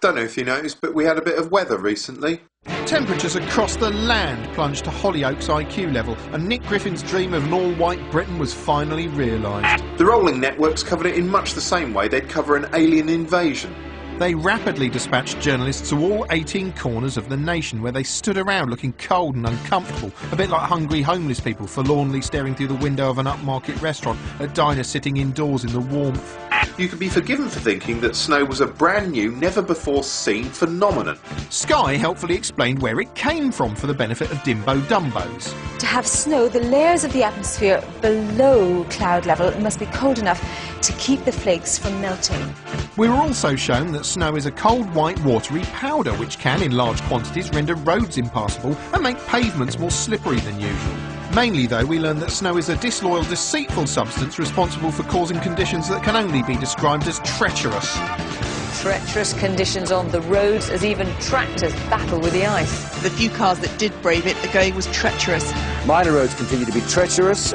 Don't know if you noticed, but we had a bit of weather recently. Temperatures across the land plunged to Hollyoaks IQ level, and Nick Griffin's dream of an all-white Britain was finally realised. The rolling networks covered it in much the same way they'd cover an alien invasion. They rapidly dispatched journalists to all 18 corners of the nation, where they stood around looking cold and uncomfortable, a bit like hungry homeless people forlornly staring through the window of an upmarket restaurant at diners sitting indoors in the warmth. You could be forgiven for thinking that snow was a brand new, never-before-seen phenomenon. Sky helpfully explained where it came from for the benefit of dimbo-dumbos. To have snow, the layers of the atmosphere below cloud level must be cold enough to keep the flakes from melting. We were also shown that snow is a cold, white, watery powder which can, in large quantities, render roads impassable and make pavements more slippery than usual. Mainly, though, we learned that snow is a disloyal, deceitful substance responsible for causing conditions that can only be described as treacherous. Treacherous conditions on the roads as even tractors battle with the ice. The few cars that did brave it, the going was treacherous. Minor roads continue to be treacherous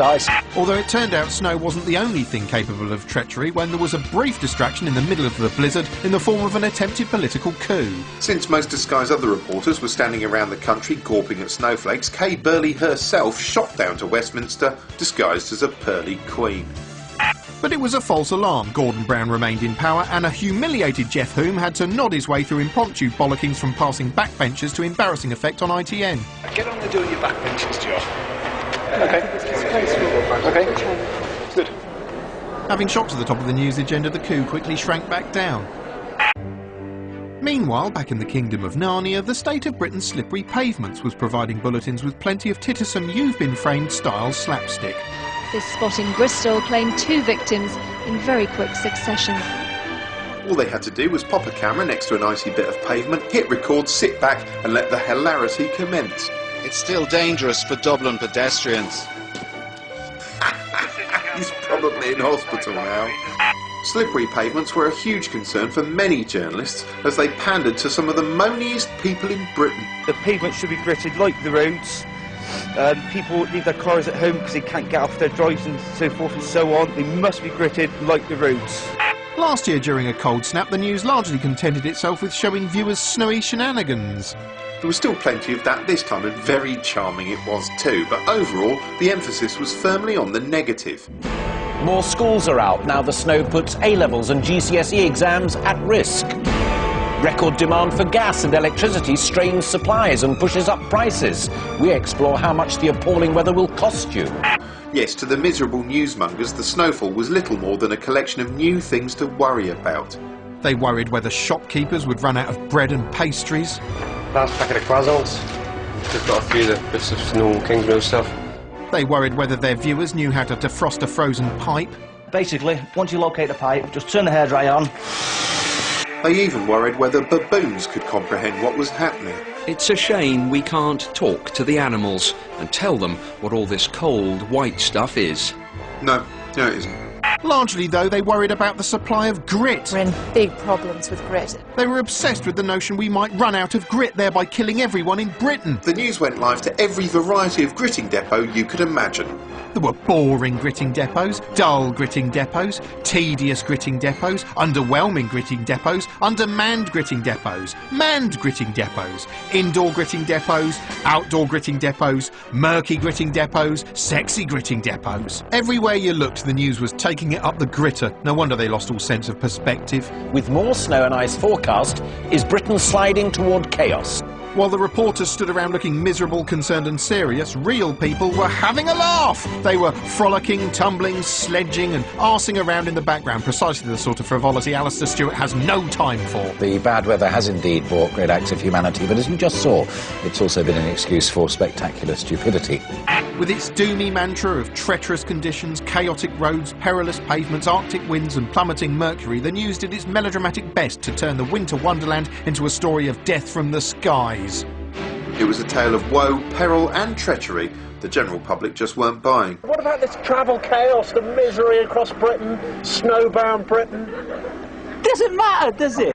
ice. Although it turned out snow wasn't the only thing capable of treachery when there was a brief distraction in the middle of the blizzard in the form of an attempted political coup. Since most of Sky's other reporters were standing around the country gawping at snowflakes, Kay Burley herself shot down to Westminster disguised as a pearly queen. But it was a false alarm. Gordon Brown remained in power, and a humiliated Jeff Hume had to nod his way through impromptu bollockings from passing backbenchers to embarrassing effect on ITN. Get on with doing your backbenchers, Josh. Okay. Good. Having shot to the top of the news agenda, the coup quickly shrank back down. Meanwhile, back in the Kingdom of Narnia, the State of Britain's Slippery Pavements was providing bulletins with plenty of tittersome you've-been-framed style slapstick. This spot in Bristol claimed 2 victims in very quick succession. All they had to do was pop a camera next to an icy bit of pavement, hit record, sit back and let the hilarity commence. It's still dangerous for Dublin pedestrians. He's probably in hospital now. Slippery pavements were a huge concern for many journalists as they pandered to some of the moaniest people in Britain. The pavement should be gritted like the roads. People leave their cars at home because they can't get off their drives and so forth and so on. They must be gritted like the roads. Last year, during a cold snap, the news largely contented itself with showing viewers snowy shenanigans. There was still plenty of that this time, and very charming it was too, but overall, the emphasis was firmly on the negative. More schools are out now the snow puts A-levels and GCSE exams at risk. Record demand for gas and electricity strains supplies and pushes up prices. We explore how much the appalling weather will cost you. Yes, to the miserable newsmongers, the snowfall was little more than a collection of new things to worry about. They worried whether shopkeepers would run out of bread and pastries. Last packet of croissants. We've got a few of the bits of normal Kingsmill stuff. They worried whether their viewers knew how to defrost a frozen pipe. Basically, once you locate a pipe, just turn the hairdryer on. They even worried whether baboons could comprehend what was happening. It's a shame we can't talk to the animals and tell them what all this cold, white stuff is. No, it isn't. Largely, though, they worried about the supply of grit. We're in big problems with grit. They were obsessed with the notion we might run out of grit, thereby killing everyone in Britain. The news went live to every variety of gritting depot you could imagine. There were boring gritting depots, dull gritting depots, tedious gritting depots, underwhelming gritting depots, undermanned gritting depots, manned gritting depots, indoor gritting depots, outdoor gritting depots, murky gritting depots, sexy gritting depots. Everywhere you looked, the news was taking it up the gritter. No wonder they lost all sense of perspective. With more snow and ice forecast, is Britain sliding toward chaos? While the reporters stood around looking miserable, concerned and serious, real people were having a laugh. They were frolicking, tumbling, sledging and arsing around in the background, precisely the sort of frivolity Alistair Stewart has no time for. The bad weather has indeed brought great acts of humanity, but as you just saw, it's also been an excuse for spectacular stupidity. With its doomy mantra of treacherous conditions, chaotic roads, perilous pavements, arctic winds and plummeting mercury, the news did its melodramatic best to turn the winter wonderland into a story of death from the skies. It was a tale of woe, peril and treachery the general public just weren't buying. What about this travel chaos, the misery across Britain, snowbound Britain? Doesn't matter, does it?